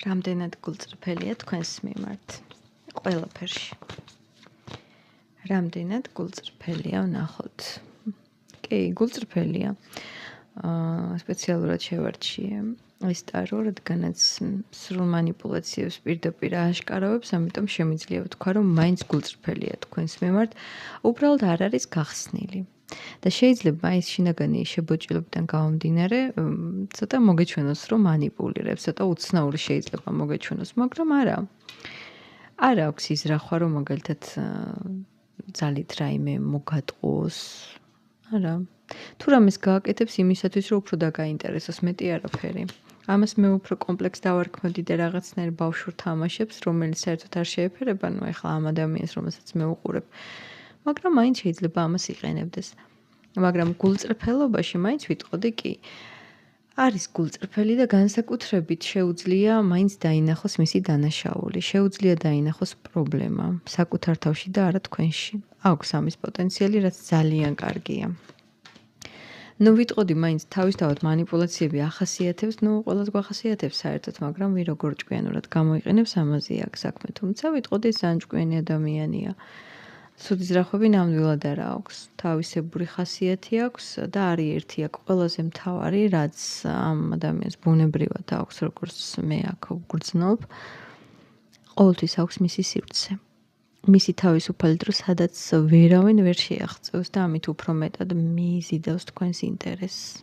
რამდენად გულწრფელია თქვენს მიმართ? ყველაფერში. რამდენად გულწრფელია ვნახოთ. კი, გულწრფელია. სპეციალურად შევარჩიე ეს ტარო, რადგანაც სრულ манипуляციებს პირდაპირ აშკარავებს, ამიტომ შემიძლია ვთქვა, რომ მაინც გულწრფელია თქვენს მიმართ, უბრალოდ არ არის გახსნილი. და შეიძლება ის შინაგანი შებოჭილებიდან გამომდინარე, ცოტა მოგეჩვენოს, რომ манипуლირებს, ცოტა უცნაური შეიძლება მოგეჩვენოს, მაგრამ არა. არ აქვს იზრახვა, რომ მაგალითად ძალით რაიმე მოგატყუოს. არა. თუ რამეს გააკეთებს იმისათვის, რომ უფრო დაგაინტერესოს, მეტი არაფერი. ამას მე უფრო კომპლექს დავარქმევდი და რაღაცნაირ ბავშვურ თამაშებს, რომელიც საერთოდ არ შეეფერება, ნუ ეხლა ამ ადამიანს, რომელსაც მე უყურებ. მაგრამ მაინც შეიძლება ამას იყენებდეს. მაგრამ გულწრფელობაში მაინც ვიტყოდი კი. არის გულწრფელი და განსაკუთრებით შეუძლია მაინც დაინახოს მისი დანაშაული, შეუძლია დაინახოს პრობლემა საკუთარ თავში და არა თქვენში. აქვს ამის პოტენციალი, რაც ძალიან კარგია. ნუ ვიტყოდი მაინც თავისთავად манипуляციები ახასიათებს, ნუ ყველას გვახასიათებს საერთოდ, მაგრამ ვინ როგორ ჭკვიანურად გამოიყენებს, ამაზე აქვს საქმე. თუმცა ვიტყოდი ეს ძალიან ჭკვიანი ადამიანია. სუდი ზრახვები ნამდვილად არ აქვს. თავისებური ხასიათი აქვს და არის ერთი აქ ყველაზე მთავარი, რაც ამ ადამიანს ბუნებრივად აქვს, როგორც მე აქ ვგრძნობ. ყოველთვის აქვს მისი სივრცე. მისი თავისუფალი დრო, სადაც ვერავინ ვერ შეაღწევს და ამით უფრო მეტად მიიზიდავს თქვენს ინტერესს.